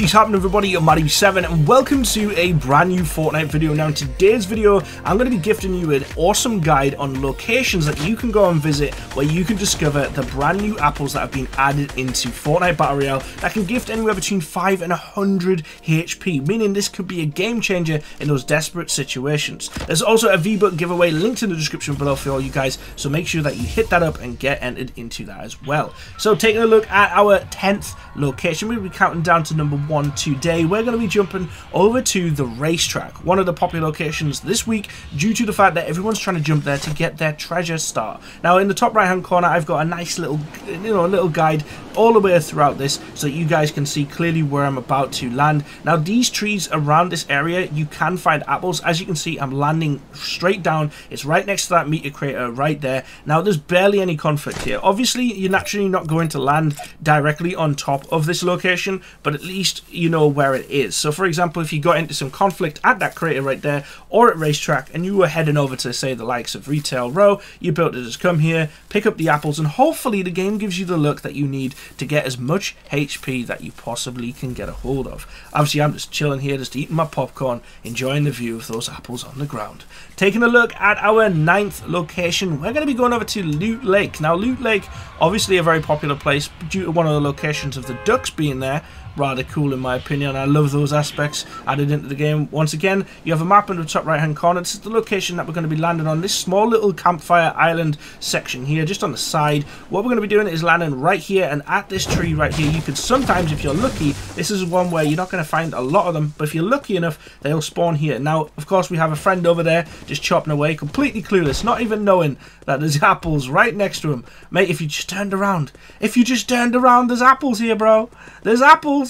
What is happening, everybody? I'm Maddie7 and welcome to a brand new Fortnite video. Now in today's video I'm going to be gifting you an awesome guide on locations that you can go and visit where you can discover the brand new apples that have been added into Fortnite Battle Royale that can gift anywhere between 5 and 100 HP, meaning this could be a game changer in those desperate situations. There's also a V-Buck giveaway linked in the description below for all you guys, so make sure that you hit that up and get entered into that as well. So taking a look at our 10th location, we'll be counting down to number 1 today. We're going to be jumping over to the racetrack, one of the popular locations this week due to the fact that everyone's trying to jump there to get their treasure star. Now in the top right hand corner I've got a nice little little guide all the way throughout this so that you guys can see clearly where I'm about to land. Now these trees around this area you can find apples. As you can see, I'm landing straight down. It's right next to that meteor crater right there. Now there's barely any conflict here. Obviously you're naturally not going to land directly on top of this location, but at least you know where it is. So for example, if you got into some conflict at that crater right there or at racetrack and you were heading over to say the likes of Retail Row, you're able to just come here, pick up the apples, and hopefully the game gives you the luck that you need to get as much HP that you possibly can get a hold of. Obviously I'm just chilling here, just eating my popcorn, enjoying the view of those apples on the ground. Taking a look at our 9th location, we're going to be going over to Loot Lake. Now Loot Lake, obviously a very popular place due to one of the locations of the ducks being there. Rather cool in my opinion. I love those aspects added into the game. Once again, you have a map in the top right hand corner. This is the location that we're going to be landing on, this small little campfire island section here just on the side. What we're going to be doing is landing right here and at this tree right here. You could sometimes, if you're lucky, this is one where you're not going to find a lot of them, but if you're lucky enough they'll spawn here. Now of course we have a friend over there just chopping away, completely clueless, not even knowing that there's apples right next to him. Mate, if you just turned around, there's apples here, bro. There's apples.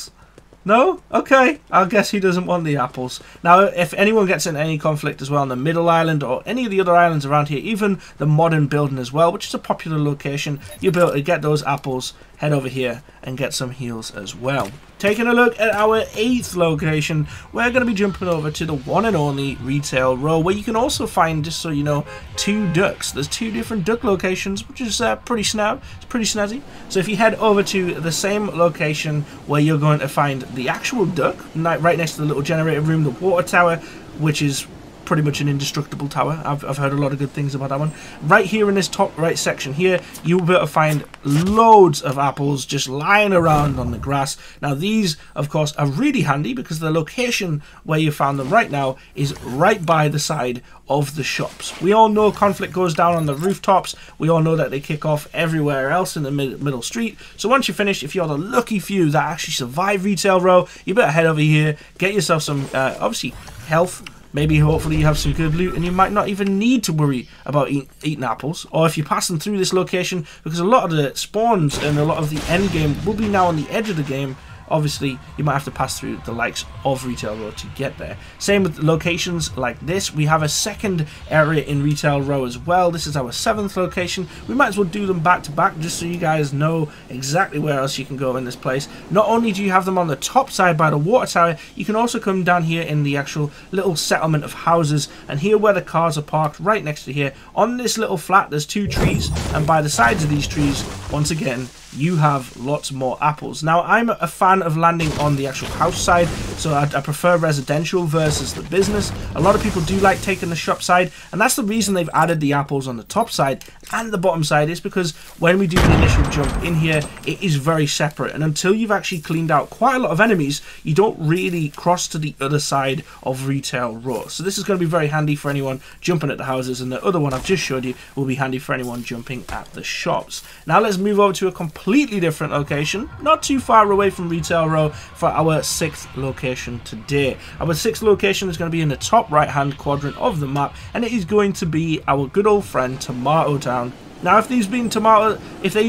No? Okay. I guess he doesn't want the apples. Now, if anyone gets in any conflict as well on the middle island or any of the other islands around here, even the modern building as well, which is a popular location, you'll be able to get those apples, head over here and get some heals as well. Taking a look at our 8th location, we're going to be jumping over to the one and only Retail Row, where you can also find, just so you know, 2 ducks. There's 2 different duck locations, which is pretty snazzy. So if you head over to the same location where you're going to find the actual duck, right next to the little generator room, the water tower, which is pretty much an indestructible tower. I've heard a lot of good things about that one. Right here in this top right section here, you'll be able to find loads of apples just lying around on the grass. Now these, of course, are really handy because the location where you found them right now is right by the side of the shops. We all know conflict goes down on the rooftops. We all know that they kick off everywhere else in the middle street. So once you finish, if you're the lucky few that actually survive Retail Row, you better head over here, get yourself some, obviously, health. Maybe, hopefully, you have some good loot and you might not even need to worry about eating apples. Or if you're passing through this location, because a lot of the spawns and a lot of the end game will be now on the edge of the game. Obviously, you might have to pass through the likes of Retail Row to get there. Same with locations like this. We have a second area in Retail Row as well. This is our 7th location. We might as well do them back to back just so you guys know exactly where else you can go in this place. Not only do you have them on the top side by the water tower, you can also come down here in the actual little settlement of houses. And here where the cars are parked, right next to here, on this little flat, there's 2 trees. And by the sides of these trees, once again, you have lots more apples. Now, I'm a fan of landing on the actual house side, so I prefer residential versus the business. A lot of people do like taking the shop side, and that's the reason they've added the apples on the top side and the bottom side, is because when we do the initial jump in here, it is very separate, and until you've actually cleaned out quite a lot of enemies, you don't really cross to the other side of Retail Row. So this is going to be very handy for anyone jumping at the houses, and the other one I've just showed you will be handy for anyone jumping at the shops. Now let's move over to a completely different location, not too far away from Retail Row, for our 6th location today. Our 6th location is going to be in the top right hand quadrant of the map, and it is going to be our good old friend Tomato Town. Now if they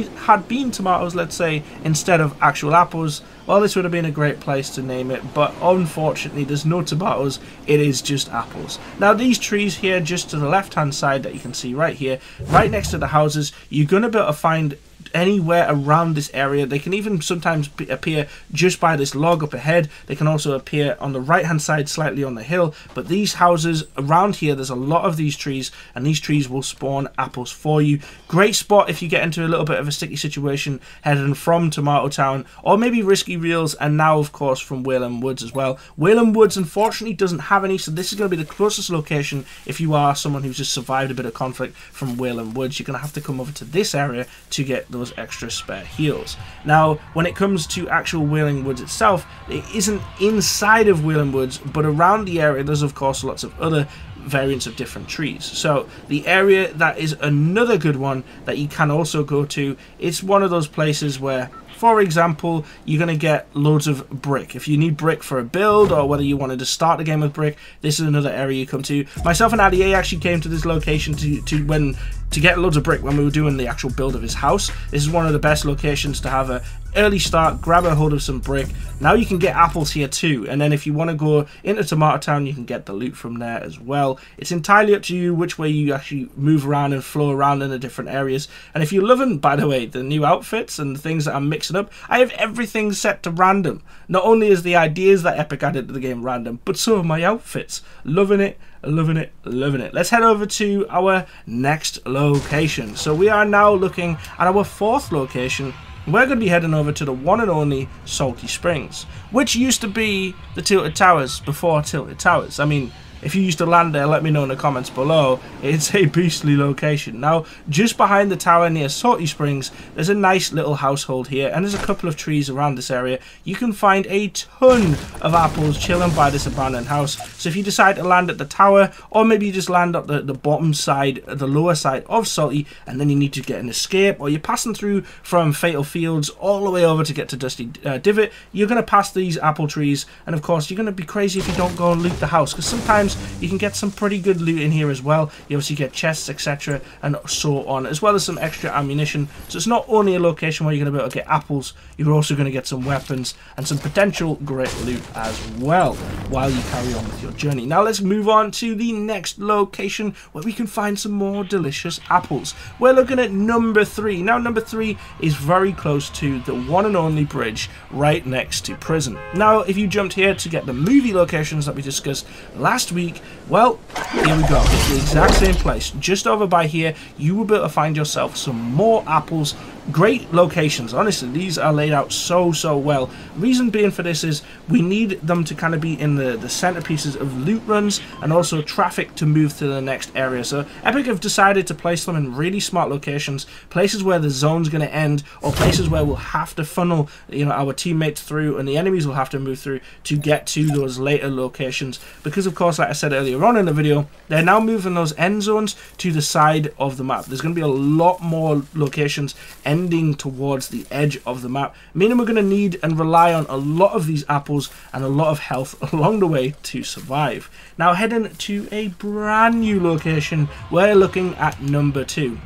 had been tomatoes, let's say, instead of actual apples, well, this would have been a great place to name it, but unfortunately there's no tomatoes, it is just apples. Now these trees here just to the left hand side that you can see right here, right next to the houses, you're going to be able to find anywhere around this area. They can even sometimes appear just by this log up ahead. They can also appear on the right hand side slightly on the hill, but these houses around here, there's a lot of these trees, and these trees will spawn apples for you. Great spot if you get into a little bit of a sticky situation heading from Tomato Town, or maybe Risky Reels, and now of course from Wayland Woods as well. Wayland Woods unfortunately doesn't have any, so this is going to be the closest location if you are someone who's just survived a bit of conflict from Wayland Woods. You're going to have to come over to this area to get those extra spare heals. Now when it comes to actual Wayland Woods itself, it isn't inside of Wayland Woods, but around the area there's of course lots of other variants of different trees. So the area that is another good one that you can also go to, it's one of those places where, for example, you're going to get loads of brick. If you need brick for a build, or whether you wanted to start the game with brick, this is another area you come to. Myself and Addy actually came to this location to get loads of brick when we were doing the actual build of his house. This is one of the best locations to have a early start, grab a hold of some brick. Now you can get apples here too, and then if you want to go into Tomato Town, you can get the loot from there as well. It's entirely up to you which way you actually move around and flow around in the different areas. And if you're loving, by the way, the new outfits and the things that I'm mixing up, I have everything set to random. Not only is the ideas that Epic added to the game random, but so are my outfits. Loving it, loving it, loving it. Let's head over to our next location. So we are now looking at our fourth location. We're going to be heading over to the one and only Salty Springs, which used to be the Tilted Towers before Tilted Towers. I mean, if you used to land there, let me know in the comments below. It's a beastly location. Now, just behind the tower near Salty Springs, there's a nice little household here, and there's a couple of trees around this area. You can find a ton of apples chilling by this abandoned house. So if you decide to land at the tower, or maybe you just land up the bottom side, the lower side of Salty, and then you need to get an escape, or you're passing through from Fatal Fields all the way over to get to Dusty Divot, you're going to pass these apple trees, and of course you're going to be crazy if you don't go and loot the house, because sometimes you can get some pretty good loot in here as well. You obviously get chests, etc., and so on, as well as some extra ammunition. So it's not only a location where you're going to be able to get apples, you're also going to get some weapons and some potential great loot as well while you carry on with your journey. Now let's move on to the next location where we can find some more delicious apples. We're looking at number 3. Now number 3 is very close to the one and only bridge right next to prison. Now if you jumped here to get the movie locations that we discussed last week, well, here we go. It's the exact same place. Just over by here, you will be able to find yourself some more apples. Great locations. Honestly, these are laid out so well. Reason being for this is we need them to kind of be in the centerpieces of loot runs and also traffic to move to the next area. So Epic have decided to place them in really smart locations, places where the zone's going to end, or places where we'll have to funnel, you know, our teammates through and the enemies will have to move through to get to those later locations. Because of course, like I said earlier on in the video, they're now moving those end zones to the side of the map. There's going to be a lot more locations ending towards the edge of the map, meaning we're going to need and rely on a lot of these apples and a lot of health along the way to survive. Now heading to a brand new location, we're looking at number 2.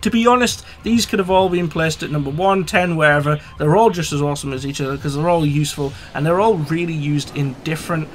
To be honest, these could have all been placed at number 1, 10, wherever. They're all just as awesome as each other because they're all useful and they're all really used in different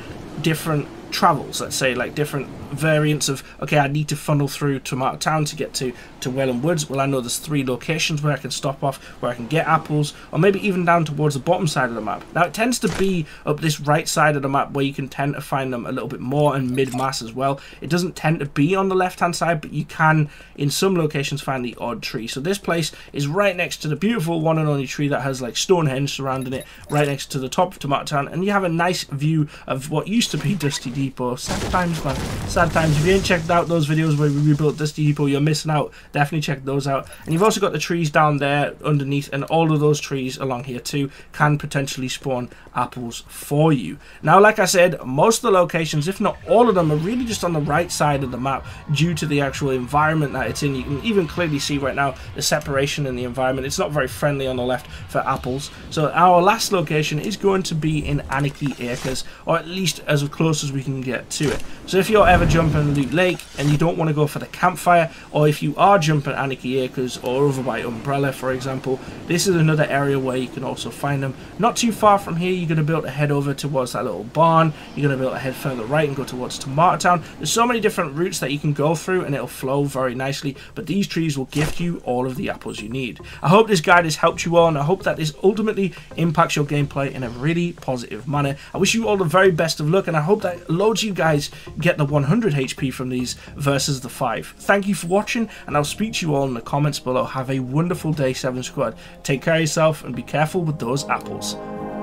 travels, let's say, like different variants of, okay, I need to funnel through Tomato Town to get to Wayland Woods. Well, I know there's 3 locations where I can stop off, where I can get apples, or maybe even down towards the bottom side of the map. Now, it tends to be up this right side of the map where you can tend to find them a little bit more and mid-mass as well. It doesn't tend to be on the left-hand side, but you can, in some locations, find the odd tree. So this place is right next to the beautiful one and only tree that has like Stonehenge surrounding it, right next to the top of Tomato Town, and you have a nice view of what used to be Dusty Depot. Sad times, man. Sad times. If you ain't checked out those videos where we rebuilt Dusty Depot, you're missing out. Definitely check those out. And you've also got the trees down there underneath, and all of those trees along here too can potentially spawn apples for you. Now, like I said, most of the locations, if not all of them, are really just on the right side of the map due to the actual environment that it's in. You can even clearly see right now the separation in the environment. It's not very friendly on the left for apples. So our last location is going to be in Anarchy Acres, or at least as close as we can can get to it. So if you're ever jumping Loot Lake and you don't want to go for the campfire, or if you are jumping Anarchy Acres or over by Umbrella, for example, this is another area where you can also find them. Not too far from here, you're going to be able to head over towards that little barn. You're going to be able to head further right and go towards Tomato Town. There's so many different routes that you can go through, and it'll flow very nicely, but these trees will gift you all of the apples you need. I hope this guide has helped you all, and I hope that this ultimately impacts your gameplay in a really positive manner. I wish you all the very best of luck, and I hope that loads of you guys get the 100 HP from these versus the 5. Thank you for watching, and I'll speak to you all in the comments below. Have a wonderful day, 7 Squad. Take care of yourself and be careful with those apples.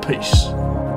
Peace.